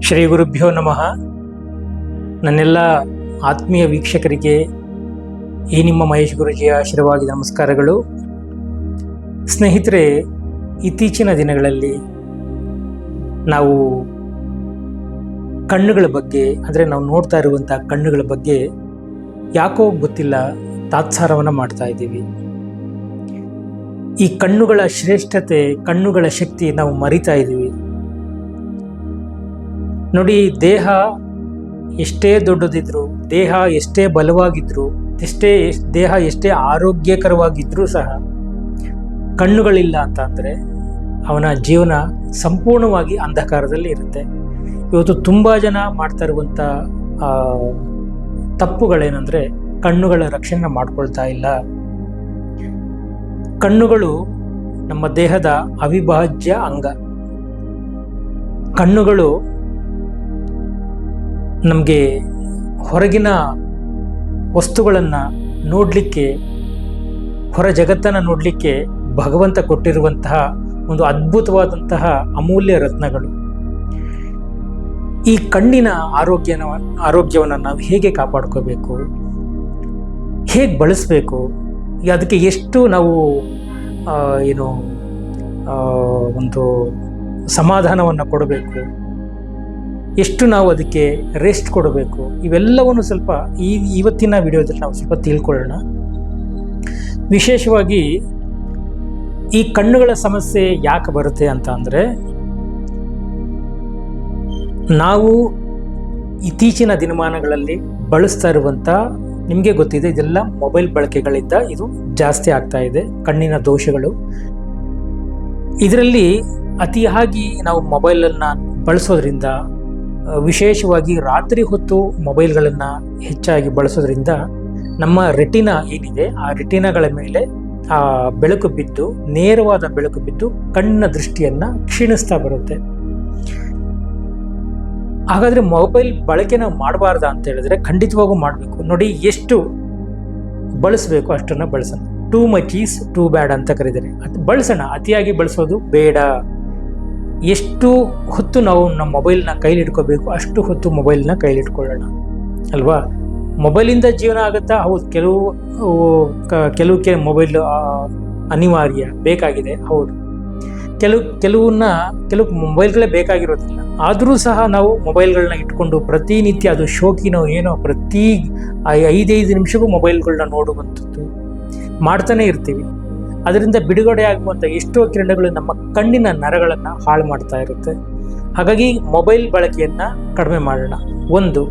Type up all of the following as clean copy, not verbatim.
ಶ್ರೀ ಗುರುಭ್ಯೋ ನಮಃ. ನನ್ನೆಲ್ಲ ಆತ್ಮೀಯ ವೀಕ್ಷಕರಿಗೆ ಈ ನಿಮ್ಮ ಮಹೇಶ್ ಗುರುಜಿಯ ಶಿರವಾಗಿ ನಮಸ್ಕಾರಗಳು. ಸ್ನೇಹಿತರೆ, ಇತ್ತೀಚಿನ ದಿನಗಳಲ್ಲಿ ನಾವು ಕಣ್ಣುಗಳ ಬಗ್ಗೆ, ಅಂದರೆ ನಾವು ನೋಡ್ತಾ ಇರುವಂಥ ಕಣ್ಣುಗಳ ಬಗ್ಗೆ ಯಾಕೋ ಗೊತ್ತಿಲ್ಲ ತಾತ್ಸಾರವನ್ನು ಮಾಡ್ತಾ ಇದ್ದೀವಿ. ಈ ಕಣ್ಣುಗಳ ಶ್ರೇಷ್ಠತೆ, ಕಣ್ಣುಗಳ ಶಕ್ತಿ ನಾವು ಮರಿತಾ ಇದ್ದೀವಿ. ನೋಡಿ, ದೇಹ ಎಷ್ಟೇ ದೊಡ್ಡದಿದ್ರು, ದೇಹ ಎಷ್ಟೇ ಬಲವಾಗಿದ್ರು, ದೇಹ ಎಷ್ಟೇ ಆರೋಗ್ಯಕರವಾಗಿದ್ರೂ ಸಹ ಕಣ್ಣುಗಳಿಲ್ಲ ಅಂತ ಅಂದರೆ ಅವನ ಜೀವನ ಸಂಪೂರ್ಣವಾಗಿ ಅಂಧಕಾರದಲ್ಲಿ ಇರುತ್ತೆ. ಇವತ್ತು ತುಂಬ ಜನ ಮಾಡ್ತಾ ಇರುವಂಥ ತಪ್ಪುಗಳೇನೆಂದರೆ ಕಣ್ಣುಗಳ ರಕ್ಷಣೆ ಮಾಡ್ಕೊಳ್ತಾ ಇಲ್ಲ. ಕಣ್ಣುಗಳು ನಮ್ಮ ದೇಹದ ಅವಿಭಾಜ್ಯ ಅಂಗ. ಕಣ್ಣುಗಳು ನಮಗೆ ಹೊರಗಿನ ವಸ್ತುಗಳನ್ನು ನೋಡಲಿಕ್ಕೆ, ಹೊರ ಜಗತ್ತನ್ನು ನೋಡಲಿಕ್ಕೆ ಭಗವಂತ ಕೊಟ್ಟಿರುವಂತಹ ಒಂದು ಅದ್ಭುತವಾದಂತಹ ಅಮೂಲ್ಯ ರತ್ನಗಳು. ಈ ಕಣ್ಣಿನ ಆರೋಗ್ಯವನ್ನು ನಾವು ಹೇಗೆ ಕಾಪಾಡ್ಕೋಬೇಕು, ಹೇಗೆ ಬಳಸಬೇಕು, ಅದಕ್ಕೆ ಎಷ್ಟು ನಾವು ಒಂದು ಸಮಾಧಾನವನ್ನು ಕೊಡಬೇಕು, ಎಷ್ಟು ನಾವು ಅದಕ್ಕೆ ರೆಸ್ಟ್ ಕೊಡಬೇಕು, ಇವೆಲ್ಲವನ್ನು ಸ್ವಲ್ಪ ಇವತ್ತಿನ ವಿಡಿಯೋದಲ್ಲಿ ನಾವು ಸ್ವಲ್ಪ ತಿಳ್ಕೊಳ್ಳೋಣ. ವಿಶೇಷವಾಗಿ ಈ ಕಣ್ಣುಗಳ ಸಮಸ್ಯೆ ಯಾಕೆ ಬರುತ್ತೆ ಅಂತ ಅಂದರೆ, ನಾವು ಇತ್ತೀಚಿನ ದಿನಮಾನಗಳಲ್ಲಿ ಬಳಸ್ತಾ ಇರುವಂಥ, ನಿಮಗೆ ಗೊತ್ತಿದೆ, ಇದೆಲ್ಲ ಮೊಬೈಲ್ ಬಳಕೆಗಳಿಂದ ಇದು ಜಾಸ್ತಿ ಆಗ್ತಾ ಇದೆ, ಕಣ್ಣಿನ ದೋಷಗಳು. ಇದರಲ್ಲಿ ಅತಿಯಾಗಿ ನಾವು ಮೊಬೈಲನ್ನು ಬಳಸೋದ್ರಿಂದ, ವಿಶೇಷವಾಗಿ ರಾತ್ರಿ ಹೊತ್ತು ಮೊಬೈಲ್ಗಳನ್ನು ಹೆಚ್ಚಾಗಿ ಬಳಸೋದ್ರಿಂದ ನಮ್ಮ ರೆಟಿನಾ ಏನಿದೆ, ಆ ರೆಟಿನಾಗಳ ಮೇಲೆ ಆ ಬೆಳಕು ಬಿದ್ದು, ನೇರವಾದ ಬೆಳಕು ಬಿದ್ದು ಕಣ್ಣಿನ ದೃಷ್ಟಿಯನ್ನು ಕ್ಷೀಣಿಸ್ತಾ ಬರುತ್ತೆ. ಹಾಗಾದರೆ ಮೊಬೈಲ್ ಬಳಕೆನ ಮಾಡಬಾರ್ದ ಅಂತ ಹೇಳಿದ್ರೆ ಖಂಡಿತವಾಗೂ ಮಾಡಬೇಕು. ನೋಡಿ, ಎಷ್ಟು ಬಳಸಬೇಕು ಅಷ್ಟನ್ನು ಬಳಸೋಣ. Too much is too bad ಅಂತ ಕರೀತಾರೆ. ಅದು ಬಳಸೋಣ, ಅತಿಯಾಗಿ ಬಳಸೋದು ಬೇಡ. ಎಷ್ಟು ಹೊತ್ತು ನಾವು ನಮ್ಮ ಮೊಬೈಲ್ನ ಕೈಲಿ ಇಟ್ಕೋಬೇಕು ಅಷ್ಟು ಹೊತ್ತು ಮೊಬೈಲ್ನ ಕೈಲಿ ಇಟ್ಕೊಳ್ಳೋಣ ಅಲ್ವಾ. ಮೊಬೈಲಿಂದ ಜೀವನ ಆಗುತ್ತಾ? ಹೌದು, ಕೆಲವು ಮೊಬೈಲ್ ಅನಿವಾರ್ಯ, ಬೇಕಾಗಿದೆ, ಹೌದು. ಕೆಲವು ಮೊಬೈಲ್ಗಳೇ ಬೇಕಾಗಿರೋದಿಲ್ಲ. ಆದರೂ ಸಹ ನಾವು ಮೊಬೈಲ್ಗಳನ್ನ ಇಟ್ಕೊಂಡು ಪ್ರತಿನಿತ್ಯ, ಅದು ಶೋಕಿನೋ ಏನೋ, ಪ್ರತಿ 5 ನಿಮಿಷಕ್ಕೂ ಮೊಬೈಲ್ಗಳನ್ನ ನೋಡುವಂಥದ್ದು ಮಾಡ್ತಾನೆ ಇರ್ತೀವಿ. ಅದರಿಂದ ಬಿಡುಗಡೆ ಆಗುವಂಥ ಎಷ್ಟೋ ಕಿರಣಗಳು ನಮ್ಮ ಕಣ್ಣಿನ ನರಗಳನ್ನು ಹಾಳು ಮಾಡ್ತಾ ಇರುತ್ತೆ. ಹಾಗಾಗಿ ಮೊಬೈಲ್ ಬಳಕೆಯನ್ನು ಕಡಿಮೆ ಮಾಡೋಣ. ಒಂದು.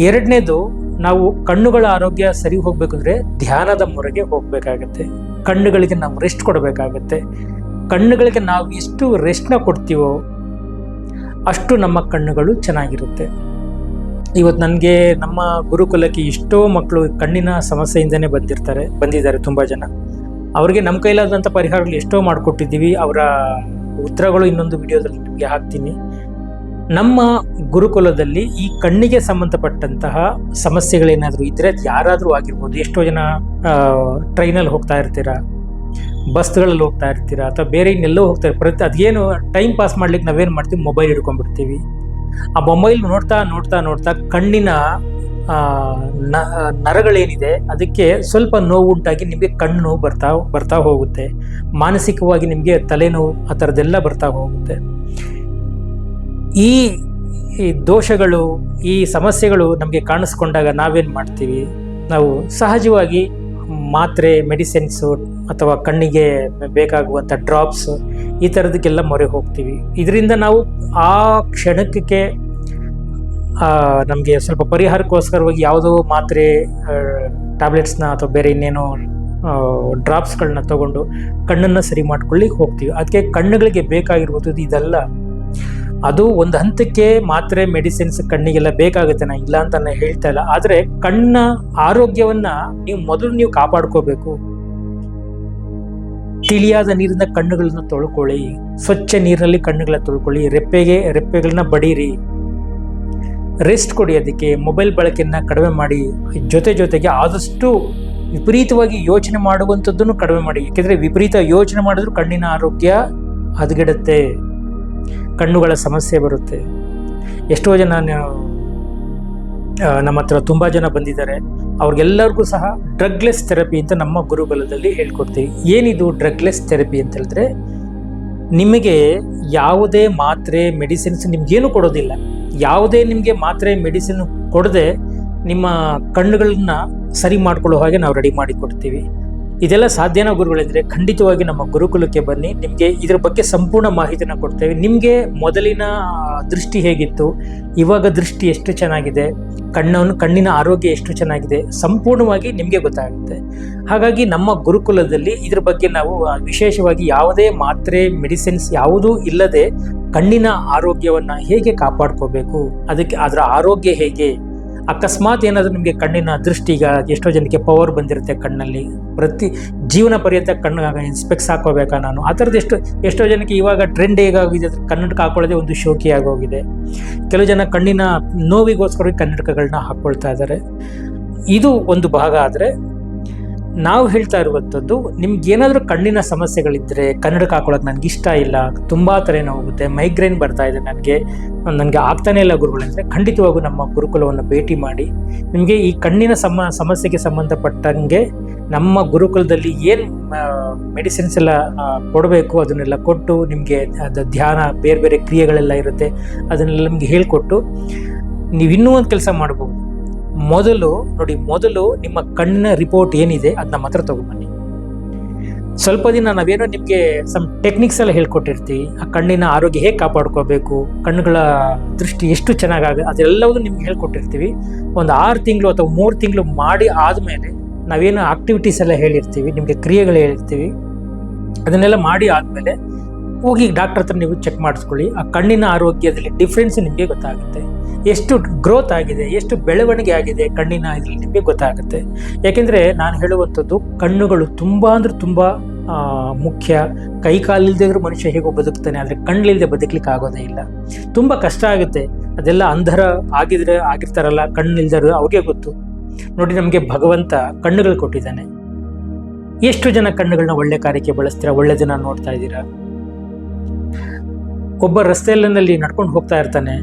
ಎರಡನೇದು, ನಾವು ಕಣ್ಣುಗಳ ಆರೋಗ್ಯ ಸರಿ ಹೋಗ್ಬೇಕಂದ್ರೆ ಧ್ಯಾನದ ಮೊರೆಗೆ ಹೋಗಬೇಕಾಗತ್ತೆ. ಕಣ್ಣುಗಳಿಗೆ ನಾವು ರೆಸ್ಟ್ ಕೊಡಬೇಕಾಗತ್ತೆ. ಕಣ್ಣುಗಳಿಗೆ ನಾವು ಎಷ್ಟು ರೆಸ್ಟ್ನ ಕೊಡ್ತೀವೋ ಅಷ್ಟು ನಮ್ಮ ಕಣ್ಣುಗಳು ಚೆನ್ನಾಗಿರುತ್ತೆ. ಇವತ್ತು ನನಗೆ ನಮ್ಮ ಗುರುಕುಲಕ್ಕೆ ಎಷ್ಟೋ ಮಕ್ಕಳು ಕಣ್ಣಿನ ಸಮಸ್ಯೆಯಿಂದನೇ ಬಂದಿದ್ದಾರೆ ತುಂಬ ಜನ. ಅವರಿಗೆ ನಮ್ಮ ಕೈಲಾದಂಥ ಪರಿಹಾರಗಳು ಎಷ್ಟೋ ಮಾಡಿಕೊಟ್ಟಿದ್ದೀವಿ. ಅವರ ಉತ್ತರಗಳು ಇನ್ನೊಂದು ವಿಡಿಯೋದಲ್ಲಿ ನಿಮಗೆ ಹಾಕ್ತೀನಿ. ನಮ್ಮ ಗುರುಕುಲದಲ್ಲಿ ಈ ಕಣ್ಣಿಗೆ ಸಂಬಂಧಪಟ್ಟಂತಹ ಸಮಸ್ಯೆಗಳೇನಾದರೂ ಇದ್ದರೆ, ಅದು ಯಾರಾದರೂ ಆಗಿರ್ಬೋದು. ಎಷ್ಟೋ ಜನ ಟ್ರೈನಲ್ಲಿ ಹೋಗ್ತಾ ಇರ್ತೀರಾ, ಬಸ್ಗಳಲ್ಲಿ ಹೋಗ್ತಾ ಇರ್ತೀರಾ, ಅಥವಾ ಬೇರೆ ಇನ್ನೆಲ್ಲೋ ಹೋಗ್ತಾ ಅದೇನು ಟೈಮ್ ಪಾಸ್ ಮಾಡ್ಲಿಕ್ಕೆ ನಾವೇನು ಮಾಡ್ತೀವಿ, ಮೊಬೈಲ್ ಹಿಡ್ಕೊಂಡ್ಬಿಡ್ತೀವಿ. ಆ ಮೊಬೈಲ್ ನೋಡ್ತಾ ನೋಡ್ತಾ ನೋಡ್ತಾ ಕಣ್ಣಿನ ನರಗಳೇನಿದೆ ಅದಕ್ಕೆ ಸ್ವಲ್ಪ ನೋವು ಉಂಟಾಗಿ ನಿಮಗೆ ಕಣ್ಣು ನೋವು ಬರ್ತಾ ಹೋಗುತ್ತೆ. ಮಾನಸಿಕವಾಗಿ ನಿಮಗೆ ತಲೆನೋವು, ಆ ಥರದ್ದೆಲ್ಲ ಬರ್ತಾ ಹೋಗುತ್ತೆ. ಈ ದೋಷಗಳು, ಈ ಸಮಸ್ಯೆಗಳು ನಮಗೆ ಕಾಣಿಸ್ಕೊಂಡಾಗ ನಾವೇನು ಮಾಡ್ತೀವಿ, ನಾವು ಸಹಜವಾಗಿ ಮಾತ್ರೆ, ಮೆಡಿಸಿನ್ಸು ಅಥವಾ ಕಣ್ಣಿಗೆ ಬೇಕಾಗುವಂಥ ಡ್ರಾಪ್ಸ್, ಈ ಥರದಕ್ಕೆಲ್ಲ ಮೊರೆ ಹೋಗ್ತೀವಿ. ಇದರಿಂದ ನಾವು ಆ ಕ್ಷಣಕ್ಕೆ ನಮಗೆ ಸ್ವಲ್ಪ ಪರಿಹಾರಕ್ಕೋಸ್ಕರವಾಗಿ ಯಾವುದೋ ಮಾತ್ರೆ, ಟ್ಯಾಬ್ಲೆಟ್ಸ್ನ ಅಥವಾ ಬೇರೆ ಇನ್ನೇನೋ ಡ್ರಾಪ್ಸ್ಗಳನ್ನ ತಗೊಂಡು ಕಣ್ಣನ್ನು ಸರಿ ಮಾಡ್ಕೊಳ್ಳಿಕ್ಕೆ ಹೋಗ್ತೀವಿ. ಅದಕ್ಕೆ ಕಣ್ಣುಗಳಿಗೆ ಬೇಕಾಗಿರ್ಬೋದು ಇದೆಲ್ಲ. ಅದು ಒಂದು ಹಂತಕ್ಕೆ ಮಾತ್ರೆ, ಮೆಡಿಸಿನ್ಸ್ ಕಣ್ಣಿಗೆಲ್ಲ ಬೇಕಾಗುತ್ತೆ, ನಾನು ಇಲ್ಲ ಅಂತ ನಾನು ಹೇಳ್ತಾ ಇಲ್ಲ. ಆದರೆ ಕಣ್ಣ ಆರೋಗ್ಯವನ್ನು ಮೊದಲು ಕಾಪಾಡ್ಕೋಬೇಕು. ತಿಳಿಯಾದ ನೀರಿನ ಕಣ್ಣುಗಳನ್ನ ತೊಳ್ಕೊಳ್ಳಿ, ಸ್ವಚ್ಛ ನೀರಿನಲ್ಲಿ ಕಣ್ಣುಗಳನ್ನ ತೊಳ್ಕೊಳ್ಳಿ, ರೆಪ್ಪೆಗಳನ್ನ ಬಡೀರಿ, ರೆಸ್ಟ್ ಕೊಡಿ. ಅದಕ್ಕೆ ಮೊಬೈಲ್ ಬಳಕೆಯನ್ನು ಕಡಿಮೆ ಮಾಡಿ, ಜೊತೆಗೆ ಆದಷ್ಟು ವಿಪರೀತವಾಗಿ ಯೋಚನೆ ಮಾಡುವಂಥದ್ದನ್ನು ಕಡಿಮೆ ಮಾಡಿ. ಏಕೆಂದರೆ ವಿಪರೀತ ಯೋಚನೆ ಮಾಡಿದ್ರೂ ಕಣ್ಣಿನ ಆರೋಗ್ಯ ಹದಗೆಡುತ್ತೆ, ಕಣ್ಣುಗಳ ಸಮಸ್ಯೆ ಬರುತ್ತೆ. ಎಷ್ಟೋ ಜನ ನಮ್ಮ ಹತ್ರ ತುಂಬ ಜನ ಬಂದಿದ್ದಾರೆ. ಅವ್ರಿಗೆಲ್ಲರಿಗೂ ಸಹ ಡ್ರಗ್ಲೆಸ್ ಥೆರಪಿ ಅಂತ ನಮ್ಮ ಗುರುಕುಲದಲ್ಲಿ ಹೇಳ್ಕೊಡ್ತೀವಿ. ಏನಿದು ಡ್ರಗ್ಲೆಸ್ ಥೆರಪಿ ಅಂತ ಹೇಳಿದ್ರೆ, ನಿಮಗೆ ಯಾವುದೇ ಮಾತ್ರೆ ಮೆಡಿಸಿನ್ಸ್ ನಿಮ್ಗೇನು ಕೊಡೋದಿಲ್ಲ. ಯಾವುದೇ ನಿಮಗೆ ಮಾತ್ರೆ ಮೆಡಿಸಿನ್ ಕೊಡದೆ ನಿಮ್ಮ ಕಣ್ಣುಗಳನ್ನ ಸರಿ ಮಾಡ್ಕೊಳ್ಳೋ ಹಾಗೆ ನಾವು ರೆಡಿ ಮಾಡಿ ಕೊಡ್ತೀವಿ. ಇದೆಲ್ಲ ಸಾಧ್ಯನಾ ಗುರುಗಳಿದ್ರೆ ಖಂಡಿತವಾಗಿ ನಮ್ಮ ಗುರುಕುಲಕ್ಕೆ ಬನ್ನಿ. ನಿಮಗೆ ಇದ್ರ ಬಗ್ಗೆ ಸಂಪೂರ್ಣ ಮಾಹಿತಿನ ಕೊಡ್ತೇವೆ. ನಿಮಗೆ ಮೊದಲಿನ ದೃಷ್ಟಿ ಹೇಗಿತ್ತು, ಇವಾಗ ದೃಷ್ಟಿ ಎಷ್ಟು ಚೆನ್ನಾಗಿದೆ, ಕಣ್ಣಿನ ಆರೋಗ್ಯ ಎಷ್ಟು ಚೆನ್ನಾಗಿದೆ, ಸಂಪೂರ್ಣವಾಗಿ ನಿಮಗೆ ಗೊತ್ತಾಗುತ್ತೆ. ಹಾಗಾಗಿ ನಮ್ಮ ಗುರುಕುಲದಲ್ಲಿ ಇದ್ರ ಬಗ್ಗೆ ನಾವು ವಿಶೇಷವಾಗಿ ಯಾವುದೇ ಮಾತ್ರೆ ಮೆಡಿಸಿನ್ಸ್ ಯಾವುದೂ ಇಲ್ಲದೆ ಕಣ್ಣಿನ ಆರೋಗ್ಯವನ್ನು ಹೇಗೆ ಕಾಪಾಡ್ಕೋಬೇಕು, ಅದಕ್ಕೆ ಅದರ ಆರೋಗ್ಯ ಹೇಗೆ, ಅಕಸ್ಮಾತ್ ಏನಾದರೂ ನಿಮಗೆ ಕಣ್ಣಿನ ದೃಷ್ಟಿ, ಈಗ ಎಷ್ಟೋ ಜನಕ್ಕೆ ಪವರ್ ಬಂದಿರುತ್ತೆ ಕಣ್ಣಲ್ಲಿ, ಪ್ರತಿ ಜೀವನ ಪರ್ಯಂತ ಕಣ್ಣಿಗೆ ಸ್ಪೆಕ್ಸ್ ಹಾಕೋಬೇಕಾ ನಾನು, ಆ ಥರದ್ದು ಎಷ್ಟೋ ಜನಕ್ಕೆ ಇವಾಗ ಟ್ರೆಂಡ್ ಹೇಗಾಗಿದೆ, ಕನ್ನಡಕ ಹಾಕೊಳ್ಳೋದೇ ಒಂದು ಶೋಕಿ ಆಗೋಗಿದೆ. ಕೆಲವು ಜನ ಕಣ್ಣಿನ ನೋವಿಗೋಸ್ಕರ ಕನ್ನಡಕಗಳನ್ನ ಹಾಕ್ಕೊಳ್ತಾ ಇದ್ದಾರೆ. ಇದು ಒಂದು ಭಾಗ. ಆದರೆ ನಾವು ಹೇಳ್ತಾ ಇರುವಂಥದ್ದು, ನಿಮ್ಗೆ ಏನಾದರೂ ಕಣ್ಣಿನ ಸಮಸ್ಯೆಗಳಿದ್ದರೆ, ಕನ್ನಡಕ ಹಾಕೊಳ್ಳೋಕೆ ನನಗೆ ಇಷ್ಟ ಇಲ್ಲ, ತುಂಬ ತಲೆನೋವಾಗುತ್ತೆ, ಮೈಗ್ರೇನ್ ಬರ್ತಾ ಇದೆ, ನನಗೆ ಆಗ್ತಾನೇ ಇಲ್ಲ ಗುರುಗಳಂದರೆ, ಖಂಡಿತವಾಗೂ ನಮ್ಮ ಗುರುಕುಲವನ್ನು ಭೇಟಿ ಮಾಡಿ. ನಿಮಗೆ ಈ ಕಣ್ಣಿನ ಸಮಸ್ಯೆಗೆ ಸಂಬಂಧಪಟ್ಟಂಗೆ ನಮ್ಮ ಗುರುಕುಲದಲ್ಲಿ ಏನು ಮೆಡಿಸಿನ್ಸ್ ಎಲ್ಲ ಕೊಡಬೇಕು ಅದನ್ನೆಲ್ಲ ಕೊಟ್ಟು, ನಿಮಗೆ ಅದು ಧ್ಯಾನ ಬೇರೆ ಬೇರೆ ಕ್ರಿಯೆಗಳೆಲ್ಲ ಇರುತ್ತೆ, ಅದನ್ನೆಲ್ಲ ನಿಮಗೆ ಹೇಳಿಕೊಟ್ಟು ನೀವು ಇನ್ನೂ ಒಂದು ಕೆಲಸ ಮಾಡ್ಬೋದು. ಮೊದಲು ನಿಮ್ಮ ಕಣ್ಣಿನ ರಿಪೋರ್ಟ್ ಏನಿದೆ ಅದು ನಮ್ಮ ಹತ್ರ ತಗೊಂಬನ್ನಿ. ಸ್ವಲ್ಪ ದಿನ ನಾವೇನೋ ನಿಮಗೆ ಟೆಕ್ನಿಕ್ಸ್ ಎಲ್ಲ ಹೇಳ್ಕೊಟ್ಟಿರ್ತೀವಿ. ಆ ಕಣ್ಣಿನ ಆರೋಗ್ಯ ಹೇಗೆ ಕಾಪಾಡ್ಕೋಬೇಕು, ಕಣ್ಣುಗಳ ದೃಷ್ಟಿ ಎಷ್ಟು ಚೆನ್ನಾಗಾಗ ಅದೆಲ್ಲವೂ ನಿಮ್ಗೆ ಹೇಳ್ಕೊಟ್ಟಿರ್ತೀವಿ. ಒಂದು 6 ತಿಂಗಳು ಅಥವಾ 3 ತಿಂಗಳು ಮಾಡಿ ಆದಮೇಲೆ ನಾವೇನು ಆಕ್ಟಿವಿಟೀಸ್ ಎಲ್ಲ ಹೇಳಿರ್ತೀವಿ, ನಿಮಗೆ ಕ್ರಿಯೆಗಳು ಹೇಳಿರ್ತೀವಿ, ಅದನ್ನೆಲ್ಲ ಮಾಡಿ ಆದಮೇಲೆ ಹೋಗಿ ಡಾಕ್ಟರ್ ಹತ್ರ ನೀವು ಚೆಕ್ ಮಾಡಿಸ್ಕೊಳ್ಳಿ. ಆ ಕಣ್ಣಿನ ಆರೋಗ್ಯದಲ್ಲಿ ಡಿಫ್ರೆನ್ಸ್ ನಿಮಗೆ ಗೊತ್ತಾಗುತ್ತೆ. ಎಷ್ಟು ಗ್ರೋತ್ ಆಗಿದೆ, ಎಷ್ಟು ಬೆಳವಣಿಗೆ ಆಗಿದೆ ಕಣ್ಣಿನ ಇದರಲ್ಲಿ ನಿಮಗೆ ಗೊತ್ತಾಗುತ್ತೆ. ಯಾಕೆಂದರೆ ನಾನು ಹೇಳುವಂಥದ್ದು, ಕಣ್ಣುಗಳು ತುಂಬ ಅಂದರೆ ತುಂಬ ಮುಖ್ಯ. ಕೈ ಕಾಲಿಲ್ದಿದ್ರು ಮನುಷ್ಯ ಹೇಗೋ ಬದುಕ್ತಾನೆ, ಆದರೆ ಕಣ್ಣಿಲ್ಲದೆ ಬದುಕಲಿಕ್ಕೆ ಆಗೋದೇ ಇಲ್ಲ. ತುಂಬ ಕಷ್ಟ ಆಗುತ್ತೆ. ಅದೆಲ್ಲ ಅಂಧರ ಆಗಿರ್ತಾರಲ್ಲ, ಕಣ್ಣಿಲ್ದರು ಅವ್ರಿಗೆ ಗೊತ್ತು. ನೋಡಿ, ನಮಗೆ ಭಗವಂತ ಕಣ್ಣುಗಳು ಕೊಟ್ಟಿದ್ದಾನೆ. ಎಷ್ಟು ಜನ ಕಣ್ಣುಗಳನ್ನ ಒಳ್ಳೆ ಕಾರ್ಯಕ್ಕೆ ಬಳಸ್ತೀರಾ, ಒಳ್ಳೆ ಜನ ನೋಡ್ತಾ ಇದ್ದೀರಾ. ಒಬ್ಬ ರಸ್ತೆಯಲ್ಲಿ ನಡ್ಕೊಂಡು ಹೋಗ್ತಾ ಇರ್ತಾನೆ,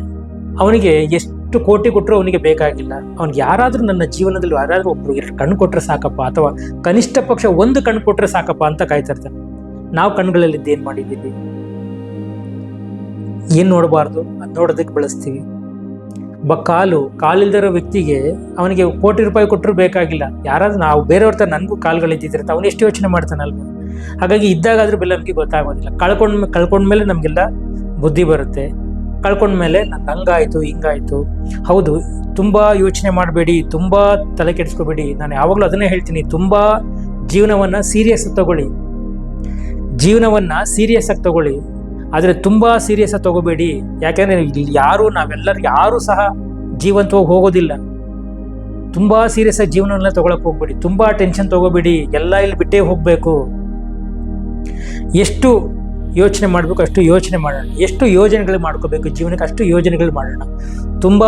ಅವನಿಗೆ ಎಷ್ಟು ಕೋಟಿ ಕೊಟ್ಟರು ಅವನಿಗೆ ಬೇಕಾಗಿಲ್ಲ. ಅವ್ನಿಗೆ ಯಾರಾದರೂ ನನ್ನ ಜೀವನದಲ್ಲಿ ಯಾರಾದರೂ ಒಬ್ರು 2 ಕಣ್ಣು ಕೊಟ್ಟರೆ ಸಾಕಪ್ಪ, ಅಥವಾ ಕನಿಷ್ಠ ಪಕ್ಷ 1 ಕಣ್ಣು ಕೊಟ್ಟರೆ ಸಾಕಪ್ಪ ಅಂತ ಕಾಯ್ತಾ ಇರ್ತಾನೆ. ನಾವು ಕಣ್ಣುಗಳಲ್ಲಿ ಏನು ಮಾಡಿದ್ದೀವಿ, ಏನು ನೋಡಬಾರ್ದು ಅದು ನೋಡೋದಕ್ಕೆ ಬಳಸ್ತೀವಿ. ಕಾಲಿಲ್ದಿರೋ ವ್ಯಕ್ತಿಗೆ ಅವನಿಗೆ ಕೋಟಿ ರೂಪಾಯಿ ಕೊಟ್ಟರು ಬೇಕಾಗಿಲ್ಲ. ಯಾರಾದ್ರೂ ನಾವು ಬೇರೆಯವ್ರ ತರ ನನಗೂ ಕಾಲುಗಳಿದ್ದಿರುತ್ತೆ, ಅವನು ಎಷ್ಟು ಯೋಚನೆ ಮಾಡ್ತಾನಲ್ವ. ಹಾಗಾಗಿ ಇದ್ದಾಗಾದ್ರೂ ಬೆಲ್ಲ ನಮಗೆ ಗೊತ್ತಾಗೋದಿಲ್ಲ. ಕಳ್ಕೊಂಡ್ಮೇಲೆ ನಮಗೆಲ್ಲ ಬುದ್ಧಿ ಬರುತ್ತೆ. ಕಳ್ಕೊಂಡ್ಮೇಲೆ ನಂಗೆ ಹಂಗಾಯ್ತು ಹಿಂಗಾಯ್ತು. ಹೌದು, ತುಂಬ ಯೋಚನೆ ಮಾಡಬೇಡಿ, ತುಂಬ ತಲೆ ಕೆಡಿಸ್ಕೋಬೇಡಿ. ನಾನು ಯಾವಾಗಲೂ ಅದನ್ನೇ ಹೇಳ್ತೀನಿ, ತುಂಬ ಜೀವನವನ್ನು ಸೀರಿಯಸ್ ಆಗಿ ತಗೊಳ್ಳಿ. ಆದರೆ ತುಂಬ ಸೀರಿಯಸ್ ಆಗಿ ತಗೋಬೇಡಿ. ಯಾಕೆಂದರೆ ಇಲ್ಲಿ ಯಾರು ಸಹ ಜೀವಂತವಾಗಿ ಹೋಗೋದಿಲ್ಲ. ತುಂಬ ಸೀರಿಯಸ್ ಆಗಿ ಜೀವನವನ್ನ ತಗೊಳಕ್ಕೆ ಹೋಗ್ಬೇಡಿ, ತುಂಬ ಟೆನ್ಷನ್ ತಗೋಬೇಡಿ, ಎಲ್ಲ ಇಲ್ಲಿ ಬಿಟ್ಟೇ ಹೋಗಬೇಕು. ಎಷ್ಟು ಯೋಚನೆ ಮಾಡಬೇಕು ಅಷ್ಟು ಯೋಚನೆ ಮಾಡೋಣ, ಎಷ್ಟು ಯೋಜನೆಗಳು ಮಾಡ್ಕೋಬೇಕು ಜೀವನಕ್ಕೆ ಅಷ್ಟು ಯೋಜನೆಗಳು ಮಾಡೋಣ. ತುಂಬ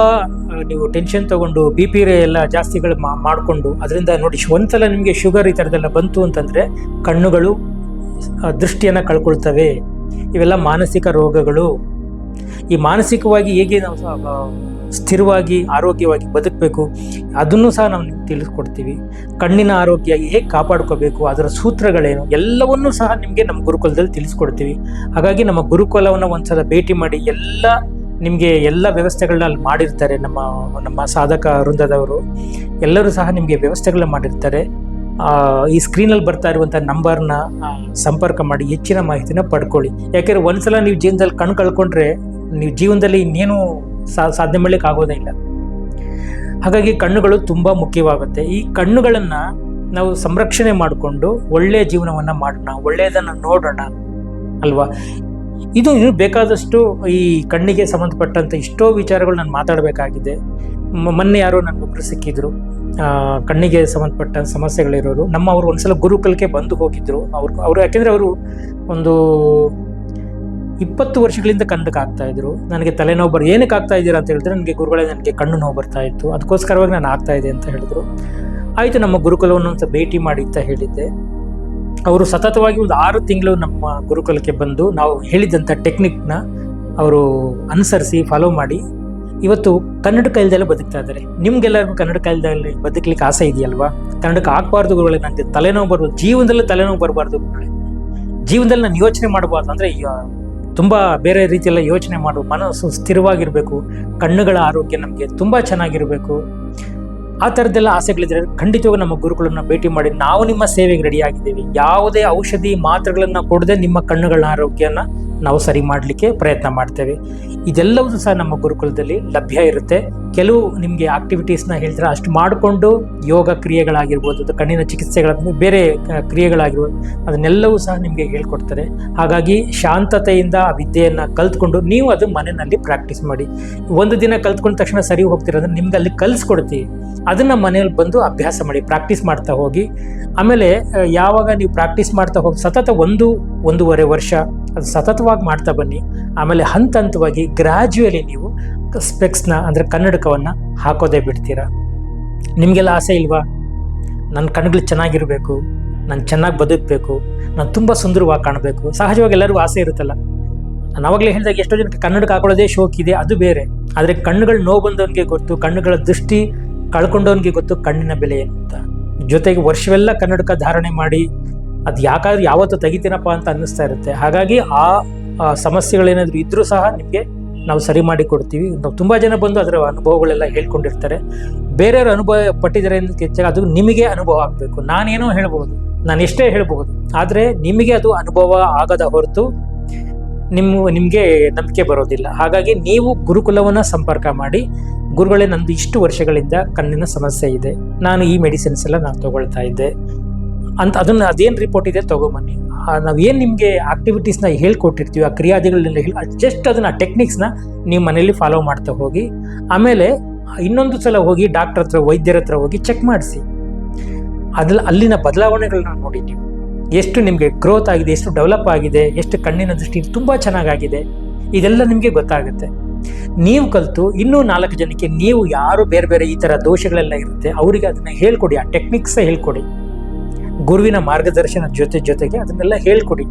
ನೀವು ಟೆನ್ಷನ್ ತಗೊಂಡು BP ಎಲ್ಲ ಜಾಸ್ತಿಗಳು ಮಾಡಿಕೊಂಡು ಅದರಿಂದ ನೋಡಿ, ಒಂದ್ಸಲ ನಿಮಗೆ ಶುಗರ್ ಈ ಥರದ್ದೆಲ್ಲ ಬಂತು ಅಂತಂದರೆ ಕಣ್ಣುಗಳು ದೃಷ್ಟಿಯನ್ನು ಕಳ್ಕೊಳ್ತವೆ. ಇವೆಲ್ಲ ಮಾನಸಿಕ ರೋಗಗಳು. ಈ ಮಾನಸಿಕವಾಗಿ ಹೇಗೆ ನಾವು ಸ್ಥಿರವಾಗಿ ಆರೋಗ್ಯವಾಗಿ ಬದುಕಬೇಕು ಅದನ್ನು ಸಹ ನಾವು ತಿಳಿಸ್ಕೊಡ್ತೀವಿ. ಕಣ್ಣಿನ ಆರೋಗ್ಯ ಹೇಗೆ ಕಾಪಾಡ್ಕೋಬೇಕು, ಅದರ ಸೂತ್ರಗಳೇನು, ಎಲ್ಲವನ್ನೂ ಸಹ ನಿಮಗೆ ನಮ್ಮ ಗುರುಕುಲದಲ್ಲಿ ತಿಳಿಸ್ಕೊಡ್ತೀವಿ. ಹಾಗಾಗಿ ನಮ್ಮ ಗುರುಕುಲವನ್ನು ಒಂದ್ಸಲ ಭೇಟಿ ಮಾಡಿ, ನಿಮಗೆ ಎಲ್ಲ ವ್ಯವಸ್ಥೆಗಳನ್ನ ಅಲ್ಲಿ ಮಾಡಿರ್ತಾರೆ. ನಮ್ಮ ಸಾಧಕ ವೃಂದದವರು ಎಲ್ಲರೂ ಸಹ ನಿಮಗೆ ವ್ಯವಸ್ಥೆಗಳನ್ನ ಮಾಡಿರ್ತಾರೆ. ಈ ಸ್ಕ್ರೀನಲ್ಲಿ ಬರ್ತಾ ಇರುವಂಥ ನಂಬರ್ನ ಸಂಪರ್ಕ ಮಾಡಿ ಹೆಚ್ಚಿನ ಮಾಹಿತಿನ ಪಡ್ಕೊಳ್ಳಿ. ಯಾಕೆಂದರೆ ಒಂದ್ಸಲ ನೀವು ಜೀವನದಲ್ಲಿ ಕಣ್ಣು ಕಳ್ಕೊಂಡ್ರೆ ನೀವು ಜೀವನದಲ್ಲಿ ಇನ್ನೇನು ಸಾಧನೆ ಮಾಡಲಿಕ್ಕೆ ಆಗೋದೇ ಇಲ್ಲ. ಹಾಗಾಗಿ ಕಣ್ಣುಗಳು ತುಂಬ ಮುಖ್ಯವಾಗುತ್ತೆ. ಈ ಕಣ್ಣುಗಳನ್ನು ನಾವು ಸಂರಕ್ಷಣೆ ಮಾಡಿಕೊಂಡು ಒಳ್ಳೆಯ ಜೀವನವನ್ನು ಮಾಡೋಣ, ಒಳ್ಳೆಯದನ್ನು ನೋಡೋಣ ಅಲ್ವಾ. ಇದು ಇನ್ನೂ ಬೇಕಾದಷ್ಟು ಈ ಕಣ್ಣಿಗೆ ಸಂಬಂಧಪಟ್ಟಂಥ ಎಷ್ಟೋ ವಿಚಾರಗಳು ನಾನು ಮಾತಾಡಬೇಕಾಗಿದೆ. ಮೊನ್ನೆ ಯಾರೋ ನನಗೊಬ್ಬರು ಸಿಕ್ಕಿದ್ರು, ಕಣ್ಣಿಗೆ ಸಂಬಂಧಪಟ್ಟ ಸಮಸ್ಯೆಗಳಿರೋರು. ಅವರು ಒಂದ್ಸಲ ಗುರುಕುಲಕ್ಕೆ ಬಂದು ಹೋಗಿದ್ರು. ಅವರು ಯಾಕೆಂದರೆ ಅವರು ಒಂದು 20 ವರ್ಷಗಳಿಂದ ಕಣ್ಣಕ್ಕೆ ಆಗ್ತಾ ಇದ್ರು. ನನಗೆ ತಲೆನೋವು ಏನಕ್ಕೆ ಆಗ್ತಾ ಇದ್ದೀರಾ ಅಂತ ಹೇಳಿದ್ರೆ, ನನಗೆ ಕಣ್ಣು ನೋವು ಬರ್ತಾ ಇತ್ತು, ಅದಕ್ಕೋಸ್ಕರವಾಗಿ ನಾನು ಆಗ್ತಾ ಇದೆ ಅಂತ ಹೇಳಿದ್ರು. ಆಯಿತು, ನಮ್ಮ ಗುರುಕುಲವನ್ನು ಒಂದು ಭೇಟಿ ಮಾಡಿ ಅಂತ ಹೇಳಿದ್ದೆ. ಅವರು ಸತತವಾಗಿ ಒಂದು 6 ತಿಂಗಳು ನಮ್ಮ ಗುರುಕುಲಕ್ಕೆ ಬಂದು ನಾವು ಹೇಳಿದಂಥ ಟೆಕ್ನಿಕ್ನ ಅವರು ಅನುಸರಿಸಿ ಫಾಲೋ ಮಾಡಿ ಇವತ್ತು ಕನ್ನಡಕ ಇಲ್ದೆಲ್ಲ ಬದುಕ್ತಾ ಇದ್ದಾರೆ. ನಿಮ್ಗೆಲ್ಲರಿಗೂ ಕನ್ನಡಕ ಇಲ್ದಲ್ಲಿ ಬದುಕಲಿಕ್ಕೆ ಆಸೆ ಇದೆಯಲ್ವಾ? ಕನ್ನಡಕ ಹಾಕ್ಬಾರ್ದು ಗುರುಗಳೇ, ನನಗೆ ತಲೆನೋವು ಬರ್ಬೋದು, ಜೀವನದಲ್ಲಿ ತಲೆನೋವು ಬರಬಾರ್ದು ಗುರುಗಳೇ, ಜೀವನದಲ್ಲಿ ನಾನು ಯೋಚನೆ ಮಾಡಬಾರ್ದು, ಅಂದರೆ ತುಂಬ ಬೇರೆ ರೀತಿಯೆಲ್ಲ ಯೋಚನೆ ಮಾಡು, ಮನಸ್ಸು ಸ್ಥಿರವಾಗಿರಬೇಕು, ಕಣ್ಣುಗಳ ಆರೋಗ್ಯ ನಮಗೆ ತುಂಬ ಚೆನ್ನಾಗಿರಬೇಕು, ಆ ಥರದ್ದೆಲ್ಲ ಆಸೆಗಳಿದ್ರೆ ಖಂಡಿತವಾಗಿ ನಮ್ಮ ಗುರುಗಳನ್ನ ಭೇಟಿ ಮಾಡಿ. ನಾವು ನಿಮ್ಮ ಸೇವೆಗೆ ರೆಡಿ ಆಗಿದ್ದೀವಿ. ಯಾವುದೇ ಔಷಧಿ ಮಾತ್ರೆಗಳನ್ನು ಕೊಡದೆ ನಿಮ್ಮ ಕಣ್ಣುಗಳ ಆರೋಗ್ಯನ ನಾವು ಸರಿ ಮಾಡಲಿಕ್ಕೆ ಪ್ರಯತ್ನ ಮಾಡ್ತೇವೆ. ಇದೆಲ್ಲವೂ ಸಹ ನಮ್ಮ ಗುರುಕುಲದಲ್ಲಿ ಲಭ್ಯ ಇರುತ್ತೆ. ಕೆಲವು ನಿಮಗೆ ಆಕ್ಟಿವಿಟೀಸ್ನ ಹೇಳ್ತಾರೆ, ಅಷ್ಟು ಮಾಡಿಕೊಂಡು ಯೋಗ ಕ್ರಿಯೆಗಳಾಗಿರ್ಬೋದು, ಅದು ಕಣ್ಣಿನ ಚಿಕಿತ್ಸೆಗಳ ಬೇರೆ ಕ್ರಿಯೆಗಳಾಗಿರ್ಬೋದು, ಅದನ್ನೆಲ್ಲವೂ ಸಹ ನಿಮಗೆ ಹೇಳ್ಕೊಡ್ತಾರೆ. ಹಾಗಾಗಿ ಶಾಂತತೆಯಿಂದ ಆ ವಿದ್ಯೆಯನ್ನು ಕಲ್ತ್ಕೊಂಡು ನೀವು ಅದು ಮನೆಯಲ್ಲಿ ಪ್ರಾಕ್ಟೀಸ್ ಮಾಡಿ. ಒಂದು ದಿನ ಕಲ್ತ್ಕೊಂಡ ತಕ್ಷಣ ಸರಿ ಹೋಗ್ತಿರೋದ್ರೆ ನಿಮ್ಗೆ ಅಲ್ಲಿ ಕಲಿಸ್ಕೊಡ್ತೀವಿ, ಅದನ್ನು ಮನೇಲಿ ಬಂದು ಅಭ್ಯಾಸ ಮಾಡಿ, ಪ್ರಾಕ್ಟೀಸ್ ಮಾಡ್ತಾ ಹೋಗಿ. ಆಮೇಲೆ ಯಾವಾಗ ನೀವು ಪ್ರಾಕ್ಟೀಸ್ ಮಾಡ್ತಾ ಹೋಗಿ ಸತತ 1-1.5 ವರ್ಷ ಅದು ಸತತವಾಗಿ ಮಾಡ್ತಾ ಬನ್ನಿ. ಆಮೇಲೆ ಹಂತ ಹಂತವಾಗಿ ಗ್ರ್ಯಾಜುಯಲಿ ನೀವು ಸ್ಪೆಕ್ಸ್ನ ಅಂದರೆ ಕನ್ನಡಕವನ್ನು ಹಾಕೋದೇ ಬಿಡ್ತೀರಾ. ನಿಮಗೆಲ್ಲ ಆಸೆ ಇಲ್ವಾ? ನನ್ನ ಕಣ್ಣುಗಳು ಚೆನ್ನಾಗಿರಬೇಕು, ನಾನು ಚೆನ್ನಾಗಿ ಬದುಕಬೇಕು, ನಾನು ತುಂಬ ಸುಂದರವಾಗಿ ಕಾಣಬೇಕು. ಸಹಜವಾಗಿ ಎಲ್ಲರಿಗೂ ಆಸೆ ಇರುತ್ತಲ್ಲ. ನಾನು ಅವಾಗಲೇ ಹೇಳಿದಾಗ ಎಷ್ಟೋ ಜನಕ್ಕೆ ಕನ್ನಡಕ ಹಾಕೊಳ್ಳೋದೇ ಶೋಕ್ ಇದೆ, ಅದು ಬೇರೆ. ಆದರೆ ಕಣ್ಣುಗಳು ನೋವು ಬಂದವನಿಗೆ ಗೊತ್ತು, ಕಣ್ಣುಗಳ ದೃಷ್ಟಿ ಕಳ್ಕೊಂಡವನಿಗೆ ಗೊತ್ತು ಕಣ್ಣಿನ ಬೆಲೆ ಏನು ಅಂತ. ಜೊತೆಗೆ ವರ್ಷವೆಲ್ಲ ಕನ್ನಡಕ ಧಾರಣೆ ಮಾಡಿ ಅದು ಯಾಕಾದ್ರೂ ಯಾವತ್ತೂ ತೆಗಿತೀನಪ್ಪ ಅಂತ ಅನ್ನಿಸ್ತಾ ಇರುತ್ತೆ. ಹಾಗಾಗಿ ಆ ಸಮಸ್ಯೆಗಳೇನಾದರೂ ಇದ್ರೂ ಸಹ ನಿಮಗೆ ನಾವು ಸರಿ ಮಾಡಿ ಕೊಡ್ತೀವಿ. ನಾವು ತುಂಬ ಜನ ಬಂದು ಅದರ ಅನುಭವಗಳೆಲ್ಲ ಹೇಳ್ಕೊಂಡಿರ್ತಾರೆ. ಬೇರೆಯವ್ರ ಅನುಭವ ಪಟ್ಟಿದ್ದಾರೆ ಹೆಚ್ಚಾಗಿ ಅದು ನಿಮಗೆ ಅನುಭವ ಆಗಬೇಕು. ನಾನೇನೋ ಹೇಳ್ಬೋದು, ನಾನು ಎಷ್ಟೇ ಹೇಳ್ಬೋದು, ಆದರೆ ನಿಮಗೆ ಅದು ಅನುಭವ ಆಗದ ಹೊರತು ನಿಮಗೆ ನಂಬಿಕೆ ಬರೋದಿಲ್ಲ. ಹಾಗಾಗಿ ನೀವು ಗುರುಕುಲವನ್ನು ಸಂಪರ್ಕ ಮಾಡಿ, ಗುರುಗಳೇ ನಂದು ಇಷ್ಟು ವರ್ಷಗಳಿಂದ ಕಣ್ಣಿನ ಸಮಸ್ಯೆ ಇದೆ, ನಾನು ಈ ಮೆಡಿಸಿನ್ಸ್ ಎಲ್ಲ ನಾನು ತಗೊಳ್ತಾ ಇದ್ದೆ ಅಂತ, ಅದೇನು ರಿಪೋರ್ಟ್ ಇದೆ ತೊಗೊಂಬನ್ನಿ. ನಾವೇನು ನಿಮಗೆ ಆಕ್ಟಿವಿಟೀಸ್ನ ಹೇಳ್ಕೊಟ್ಟಿರ್ತೀವಿ, ಆ ಕ್ರಿಯಾದಿಗಳನ್ನೆಲ್ಲ ಜಸ್ಟ್ ಅದನ್ನು ಟೆಕ್ನಿಕ್ಸ್ನ ನೀವು ಮನೆಯಲ್ಲಿ ಫಾಲೋ ಮಾಡ್ತಾ ಹೋಗಿ. ಆಮೇಲೆ ಇನ್ನೊಂದು ಸಲ ಹೋಗಿ ಡಾಕ್ಟರ್ ಹತ್ರ, ವೈದ್ಯರ ಹತ್ರ ಹೋಗಿ ಚೆಕ್ ಮಾಡಿಸಿ. ಅಲ್ಲಿನ ಬದಲಾವಣೆಗಳನ್ನ ನೋಡಿ, ನೀವು ಎಷ್ಟು ನಿಮಗೆ ಗ್ರೋತ್ ಆಗಿದೆ, ಎಷ್ಟು ಡೆವಲಪ್ ಆಗಿದೆ, ಎಷ್ಟು ಕಣ್ಣಿನ ದೃಷ್ಟಿ ತುಂಬ ಚೆನ್ನಾಗಾಗಿದೆ, ಇದೆಲ್ಲ ನಿಮಗೆ ಗೊತ್ತಾಗುತ್ತೆ. ನೀವು ಕಲಿತು ಇನ್ನೂ 4 ಜನಕ್ಕೆ, ನೀವು ಯಾರು ಬೇರೆ ಬೇರೆ ಈ ಥರ ದೋಷಗಳೆಲ್ಲ ಇರುತ್ತೆ ಅವರಿಗೆ ಅದನ್ನು ಹೇಳ್ಕೊಡಿ, ಆ ಟೆಕ್ನಿಕ್ಸೇ ಹೇಳ್ಕೊಡಿ. ಗುರುವಿನ ಮಾರ್ಗದರ್ಶನ ಜೊತೆಗೆ ಅದನ್ನೆಲ್ಲ ಹೇಳ್ಕೊಡಿ.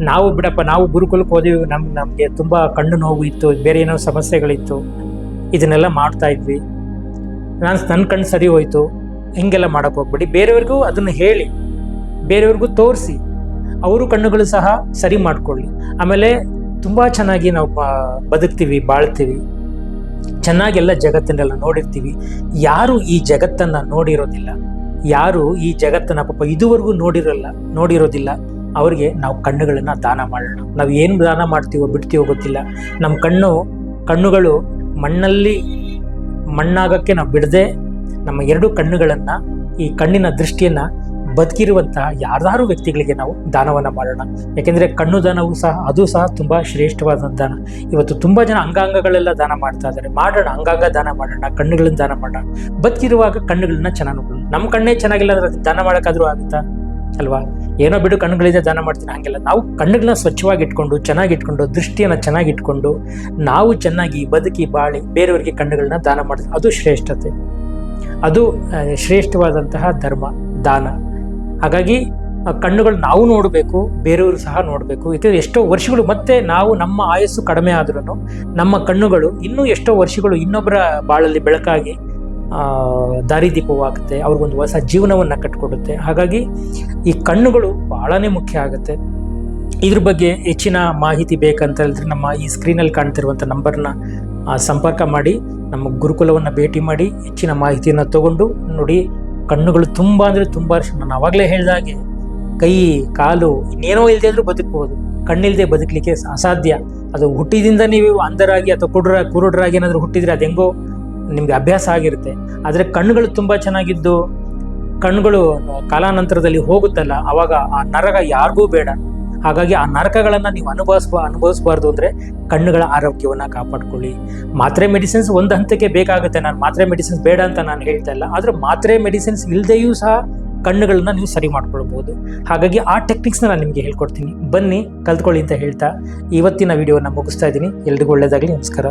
ನಾವು ಬಿಡಪ್ಪ, ನಾವು ಗುರುಕುಲಕ್ಕೆ ಹೋದ್ವಿ, ನಮಗೆ ತುಂಬ ಕಣ್ಣು ನೋವು ಇತ್ತು, ಬೇರೆ ಏನೋ ಸಮಸ್ಯೆಗಳಿತ್ತು, ಇದನ್ನೆಲ್ಲ ಮಾಡ್ತಾ ಇದ್ವಿ, ನನ್ನ ಕಣ್ಣು ಸರಿ ಹೋಯ್ತು, ಹಿಂಗೆಲ್ಲ ಮಾಡೋಕ್ಕೆ ಹೋಗ್ಬೇಡಿ. ಬೇರೆಯವ್ರಿಗೂ ಅದನ್ನು ಹೇಳಿ, ಬೇರೆಯವ್ರಿಗೂ ತೋರಿಸಿ, ಅವರು ಕಣ್ಣುಗಳು ಸಹ ಸರಿ ಮಾಡ್ಕೊಳ್ಳಿ. ಆಮೇಲೆ ತುಂಬ ಚೆನ್ನಾಗಿ ನಾವು ಬದುಕ್ತೀವಿ, ಬಾಳ್ತೀವಿ, ಚೆನ್ನಾಗೆಲ್ಲ ಜಗತ್ತನ್ನೆಲ್ಲ ನೋಡಿರ್ತೀವಿ. ಯಾರು ಈ ಜಗತ್ತನ್ನು ನೋಡಿರೋದಿಲ್ಲ, ಯಾರು ಈ ಜಗತ್ತನ್ನು ಪಾಪ ಇದುವರೆಗೂ ನೋಡಿರೋದಿಲ್ಲ, ಅವರಿಗೆ ನಾವು ಕಣ್ಣುಗಳನ್ನು ದಾನ ಮಾಡೋಣ. ನಾವು ಏನು ದಾನ ಮಾಡ್ತೀವೋ ಬಿಡ್ತೀವೋ ಗೊತ್ತಿಲ್ಲ. ನಮ್ಮ ಕಣ್ಣುಗಳು ಮಣ್ಣಾಗಕ್ಕೆ ನಾವು ಬಿಡದೆ ನಮ್ಮ 2 ಕಣ್ಣುಗಳನ್ನು, ಈ ಕಣ್ಣಿನ ದೃಷ್ಟಿಯನ್ನು ಬದುಕಿರುವಂತಹ ಯಾರಾರು ವ್ಯಕ್ತಿಗಳಿಗೆ ನಾವು ದಾನವನ್ನು ಮಾಡೋಣ. ಯಾಕೆಂದರೆ ಕಣ್ಣು ದಾನವೂ ಸಹ ಅದು ಸಹ ತುಂಬ ಶ್ರೇಷ್ಠವಾದ ದಾನ. ಇವತ್ತು ತುಂಬ ಜನ ಅಂಗಾಂಗಗಳೆಲ್ಲ ದಾನ ಮಾಡ್ತಾ ಇದ್ದಾರೆ. ಮಾಡೋಣ, ಅಂಗಾಂಗ ದಾನ ಮಾಡೋಣ, ಕಣ್ಣುಗಳನ್ನ ದಾನ ಮಾಡೋಣ. ಬದುಕಿರುವಾಗ ಕಣ್ಣುಗಳನ್ನ ಚೆನ್ನಾಗಿ ನೋಡೋಣ. ನಮ್ಮ ಕಣ್ಣೇ ಚೆನ್ನಾಗಿಲ್ಲ ಅಂದ್ರೆ ದಾನ ಮಾಡೋಕ್ಕಾದ್ರೂ ಆಗುತ್ತಾ ಅಲ್ವಾ? ಏನೋ ಬಿಡು ಕಣ್ಣುಗಳಿಂದ ದಾನ ಮಾಡ್ತೀನಿ, ಹಾಗೆಲ್ಲ ನಾವು ಕಣ್ಣುಗಳನ್ನ ಸ್ವಚ್ಛವಾಗಿ ಇಟ್ಕೊಂಡು, ಚೆನ್ನಾಗಿಟ್ಕೊಂಡು, ದೃಷ್ಟಿಯನ್ನು ಚೆನ್ನಾಗಿಟ್ಕೊಂಡು, ನಾವು ಚೆನ್ನಾಗಿ ಬದುಕಿ ಬಾಳಿ ಬೇರೆಯವರಿಗೆ ಕಣ್ಣುಗಳನ್ನ ದಾನ ಮಾಡಿದ್ರೆ ಅದು ಶ್ರೇಷ್ಠತೆ, ಅದು ಶ್ರೇಷ್ಠವಾದಂತಹ ಧರ್ಮ, ದಾನ. ಹಾಗಾಗಿ ಕಣ್ಣುಗಳು ನಾವು ನೋಡಬೇಕು, ಬೇರೆಯವರು ಸಹ ನೋಡಬೇಕು. ಯಾಕೆಂದರೆ ಎಷ್ಟೋ ವರ್ಷಗಳು ಮತ್ತೆ ನಮ್ಮ ಆಯಸ್ಸು ಕಡಿಮೆ ಆದ್ರೂ ನಮ್ಮ ಕಣ್ಣುಗಳು ಇನ್ನೂ ಎಷ್ಟೋ ವರ್ಷಗಳು ಇನ್ನೊಬ್ಬರ ಬಾಳಲ್ಲಿ ಬೆಳಕಾಗಿ ದಾರಿದೀಪವಾಗುತ್ತೆ, ಅವ್ರಿಗೊಂದು ಹೊಸ ಜೀವನವನ್ನು ಕಟ್ಟಿಕೊಡುತ್ತೆ. ಹಾಗಾಗಿ ಈ ಕಣ್ಣುಗಳು ಬಹಳನೇ ಮುಖ್ಯ ಆಗುತ್ತೆ. ಇದ್ರ ಬಗ್ಗೆ ಹೆಚ್ಚಿನ ಮಾಹಿತಿ ಬೇಕಂತ ಹೇಳಿದ್ರೆ ನಮ್ಮ ಈ ಸ್ಕ್ರೀನಲ್ಲಿ ಕಾಣ್ತಿರುವಂಥ ನಂಬರ್ನ ಸಂಪರ್ಕ ಮಾಡಿ, ನಮ್ಮ ಗುರುಕುಲವನ್ನು ಭೇಟಿ ಮಾಡಿ ಹೆಚ್ಚಿನ ಮಾಹಿತಿಯನ್ನು ತಗೊಂಡು ನೋಡಿ. ಕಣ್ಣುಗಳು ತುಂಬ ಅಂದರೆ ತುಂಬ, ನಾನು ಆವಾಗಲೇ ಹೇಳಿದಾಗೆ ಕೈ ಕಾಲು ಇನ್ನೇನೋ ಇಲ್ಲದೆ ಅಂದರೂ ಬದುಕಬಹುದು, ಕಣ್ಣಿಲ್ಲದೆ ಬದುಕಲಿಕ್ಕೆ ಅಸಾಧ್ಯ. ಅದು ಹುಟ್ಟಿದಿಂದ ನೀವು ಅಂಧರಾಗಿ ಅಥವಾ ಕುರುಡರಾಗಿ ಏನಾದರೂ ಹುಟ್ಟಿದರೆ ಅದು ಹೆಂಗೋ ನಿಮಗೆ ಅಭ್ಯಾಸ ಆಗಿರುತ್ತೆ. ಆದರೆ ಕಣ್ಣುಗಳು ತುಂಬ ಚೆನ್ನಾಗಿದ್ದು ಕಣ್ಣುಗಳು ಕಾಲಾನಂತರದಲ್ಲಿ ಹೋಗುತ್ತಲ್ಲ, ಆವಾಗ ಆ ನರಕ ಯಾರಿಗೂ ಬೇಡ. ಹಾಗಾಗಿ ಆ ನರಕಗಳನ್ನು ನೀವು ಅನುಭವಿಸಬಾರ್ದು ಅಂದರೆ ಕಣ್ಣುಗಳ ಆರೋಗ್ಯವನ್ನು ಕಾಪಾಡ್ಕೊಳ್ಳಿ. ಮಾತ್ರೆ ಮೆಡಿಸಿನ್ಸ್ ಒಂದು ಹಂತಕ್ಕೆ ಬೇಕಾಗುತ್ತೆ. ನಾನು ಮಾತ್ರೆ ಮೆಡಿಸಿನ್ಸ್ ಬೇಡ ಅಂತ ನಾನು ಹೇಳ್ತಾ ಇಲ್ಲ, ಆದರೆ ಮಾತ್ರೆ ಮೆಡಿಸಿನ್ಸ್ ಇಲ್ಲದೆಯೂ ಸಹ ಕಣ್ಣುಗಳನ್ನ ನೀವು ಸರಿ ಮಾಡ್ಕೊಳ್ಬೋದು. ಹಾಗಾಗಿ ಆ ಟೆಕ್ನಿಕ್ಸ್ನ ನಾನು ನಿಮಗೆ ಹೇಳ್ಕೊಡ್ತೀನಿ, ಬನ್ನಿ ಕಲ್ತ್ಕೊಳ್ಳಿ ಅಂತ ಹೇಳ್ತಾ ಇವತ್ತಿನ ವಿಡಿಯೋನ ಮುಗಿಸ್ತಾ ಇದ್ದೀನಿ. ಎಲ್ರಿಗೂ ಒಳ್ಳೆಯದಾಗಲಿ, ನಮಸ್ಕಾರ.